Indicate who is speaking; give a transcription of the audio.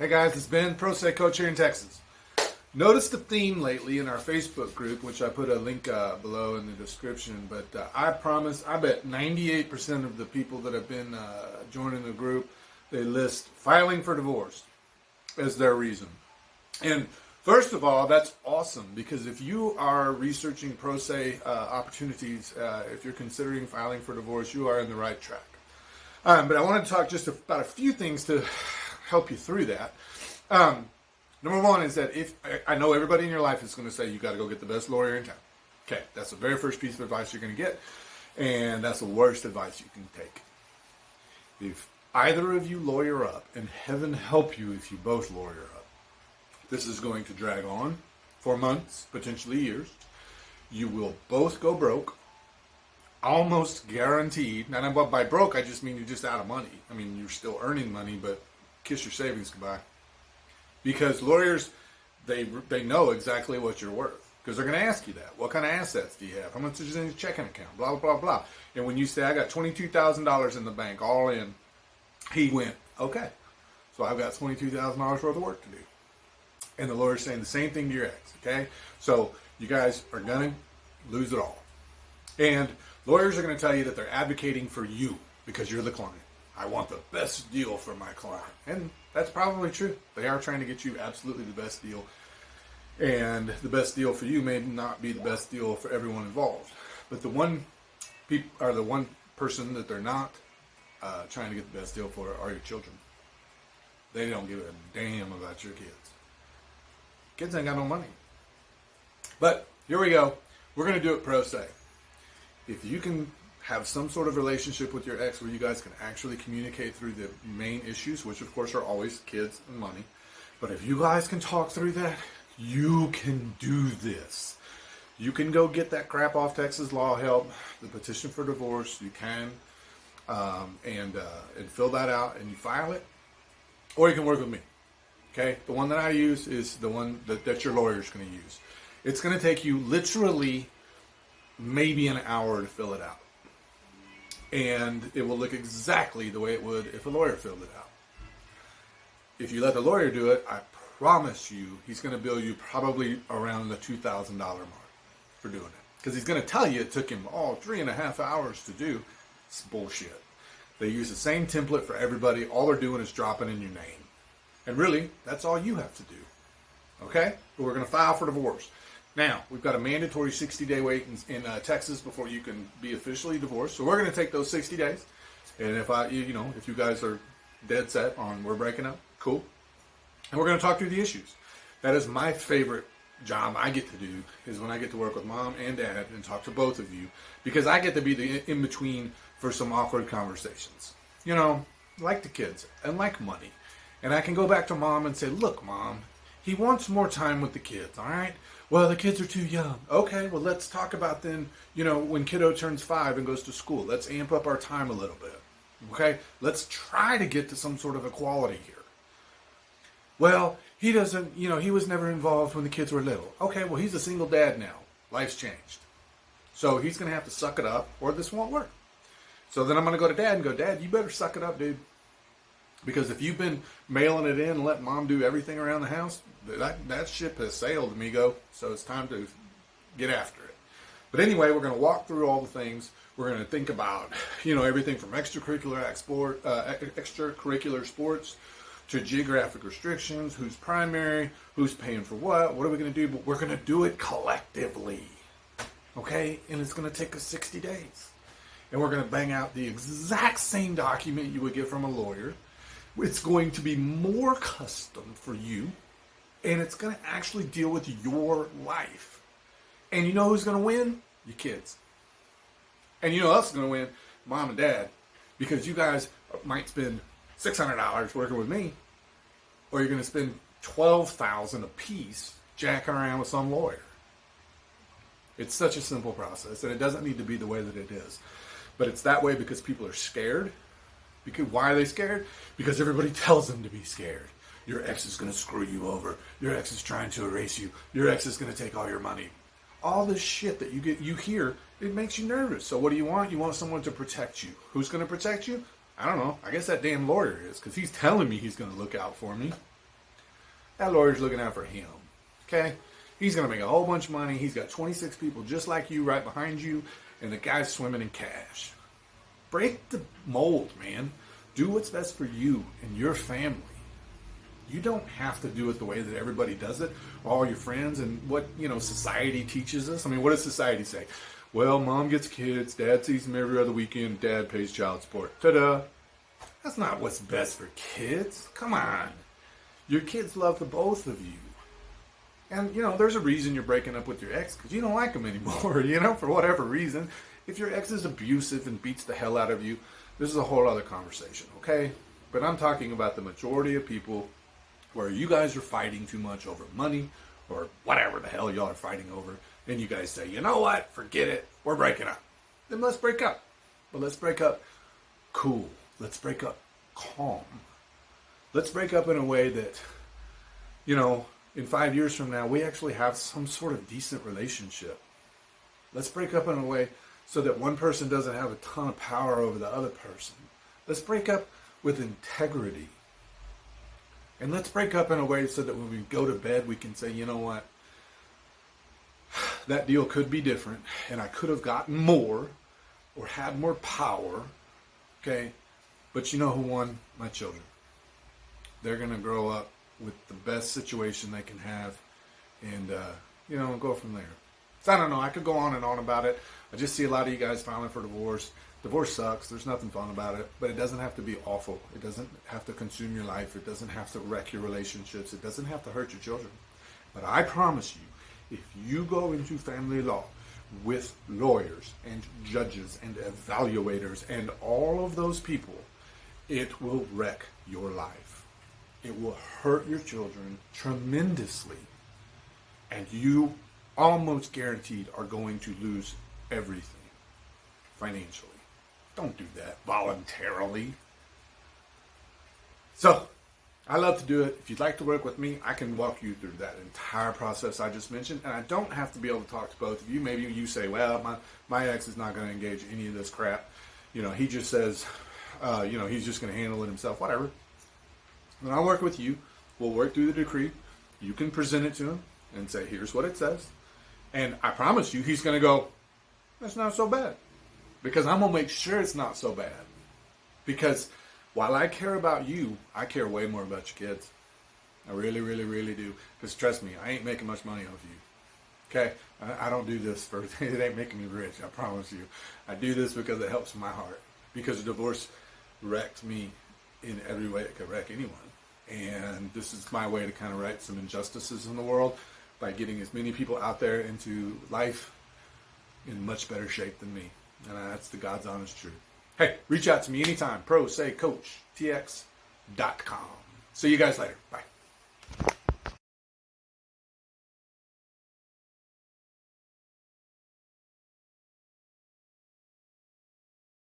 Speaker 1: Hey guys, it's Ben, Pro Se Coach here in Texas. Notice the theme lately in our Facebook group, which I put a link below in the description, but I bet 98% of the people that have been joining the group, they list filing for divorce as their reason. And first of all, that's awesome, because if you are researching pro se opportunities, if you're considering filing for divorce, you are in the right track. But I want to talk just about a few things to help you through that. Number one is that if I know everybody in your life is going to say you got to go get the best lawyer in town. Okay, that's the very first piece of advice you're going to get, and that's the worst advice you can take. If either of you lawyer up, and heaven help you if you both lawyer up, this is going to drag on for months, potentially years. You will both go broke, almost guaranteed. Now, by broke, I just mean you're just out of money. I mean, you're still earning money, but kiss your savings goodbye. Because lawyers, they know exactly what you're worth. Because they're going to ask you that. What kind of assets do you have? How much is in your checking account? Blah, blah, blah. And when you say, I got $22,000 in the bank, all in, he went, okay. So I've got $22,000 worth of work to do. And the lawyer's saying the same thing to your ex, okay? So you guys are going to lose it all. And lawyers are going to tell you that they're advocating for you because you're the client. I want the best deal for my client. And that's probably true. They are trying to get you absolutely the best deal. And the best deal for you may not be the best deal for everyone involved. But the one person that they're not trying to get the best deal for are your children. They don't give a damn about your kids. Kids ain't got no money. But here we go. We're going to do it pro se. If you can have some sort of relationship with your ex where you guys can actually communicate through the main issues, which of course are always kids and money. But if you guys can talk through that, you can do this. You can go get that crap off Texas law help, the petition for divorce. You can, and fill that out and you file it. Or you can work with me. Okay? The one that I use is the one that your lawyer's going to use. It's going to take you literally maybe an hour to fill it out. And it will look exactly the way it would if a lawyer filled it out. If you let the lawyer do it, I promise you he's going to bill you probably around the $2,000 mark for doing it. Because he's going to tell you it took him 3.5 hours to do. It's bullshit. They use the same template for everybody. All they're doing is dropping in your name. And really, that's all you have to do. Okay? But we're going to file for divorce. Now, we've got a mandatory 60-day wait in Texas before you can be officially divorced. So we're going to take those 60 days. And if you guys are dead set on we're breaking up, cool. And we're going to talk through the issues. That is my favorite job I get to do, is when I get to work with mom and dad and talk to both of you, because I get to be the in-between for some awkward conversations. Like the kids and like money. And I can go back to mom and say, look, mom, he wants more time with the kids, all right? Well, the kids are too young. Okay, well, let's talk about then, when kiddo turns 5 and goes to school. Let's amp up our time a little bit. Okay? Let's try to get to some sort of equality here. Well, he doesn't, he was never involved when the kids were little. Okay, well, he's a single dad now. Life's changed. So he's going to have to suck it up or this won't work. So then I'm going to go to dad and go, Dad, you better suck it up, dude. Because if you've been mailing it in and letting mom do everything around the house, that ship has sailed, amigo. So it's time to get after it. But anyway, we're going to walk through all the things. We're going to think about, everything from extracurricular sports to geographic restrictions, who's primary, who's paying for what are we going to do? But we're going to do it collectively. Okay? And it's going to take us 60 days. And we're going to bang out the exact same document you would get from a lawyer. It's going to be more custom for you, and it's going to actually deal with your life. And you know who's going to win? Your kids. And you know who else is going to win? Mom and dad. Because you guys might spend $600 working with me, or you're going to spend $12,000 a piece jacking around with some lawyer. It's such a simple process, and it doesn't need to be the way that it is. But it's that way because people are scared. Because why are they scared? Because everybody tells them to be scared. Your ex is going to screw you over. Your ex is trying to erase you. Your ex is going to take all your money. All this shit that you hear, it makes you nervous. So what do you want? You want someone to protect you. Who's going to protect you? I don't know. I guess that damn lawyer is, because he's telling me he's going to look out for me. that lawyer's looking out for him. Okay? He's going to make a whole bunch of money. He's got 26 people just like you right behind you, and the guy's swimming in cash. Break the mold, man. Do what's best for you and your family. You don't have to do it the way that everybody does it, all your friends, and what, society teaches us. I mean, what does society say? Well, mom gets kids, dad sees them every other weekend, dad pays child support. Ta-da! That's not what's best for kids. Come on. Your kids love the both of you. And, there's a reason you're breaking up with your ex, because you don't like them anymore, for whatever reason. If your ex is abusive and beats the hell out of you, this is a whole other conversation, okay? But I'm talking about the majority of people where you guys are fighting too much over money or whatever the hell y'all are fighting over, and you guys say, you know what, forget it, we're breaking up. Then let's break up. But let's break up cool. Let's break up calm. Let's break up in a way that, in 5 years from now, we actually have some sort of decent relationship. Let's break up in a way so that one person doesn't have a ton of power over the other person. Let's break up with integrity. And let's break up in a way so that when we go to bed, we can say, you know what? That deal could be different, and I could have gotten more or had more power, okay? But you know who won? My children. They're going to grow up with the best situation they can have and, go from there. So I don't know. I could go on and on about it. I just see a lot of you guys filing for divorce. Divorce sucks. There's nothing fun about it. But it doesn't have to be awful. It doesn't have to consume your life. It doesn't have to wreck your relationships. It doesn't have to hurt your children. But I promise you, if you go into family law with lawyers and judges and evaluators and all of those people, it will wreck your life. It will hurt your children tremendously. And you almost guaranteed are going to lose everything financially. Don't do that voluntarily. So, I love to do it. If you'd like to work with me, I can walk you through that entire process I just mentioned. And I don't have to be able to talk to both of you. Maybe you say, well, my ex is not going to engage in any of this crap. He just says, he's just going to handle it himself, whatever. When I work with you, we'll work through the decree. You can present it to him and say, here's what it says. And I promise you, he's going to go, that's not so bad. Because I'm going to make sure it's not so bad. Because while I care about you, I care way more about your kids. I really, really, really do. Because trust me, I ain't making much money off you. Okay? I don't do this for, it ain't making me rich, I promise you. I do this because it helps my heart. Because divorce wrecked me in every way it could wreck anyone. And this is my way to kind of right some injustices in the world by getting as many people out there into life in much better shape than me. And that's the God's honest truth. Hey, reach out to me anytime. ProSayCoachTX.com. See you guys later. Bye.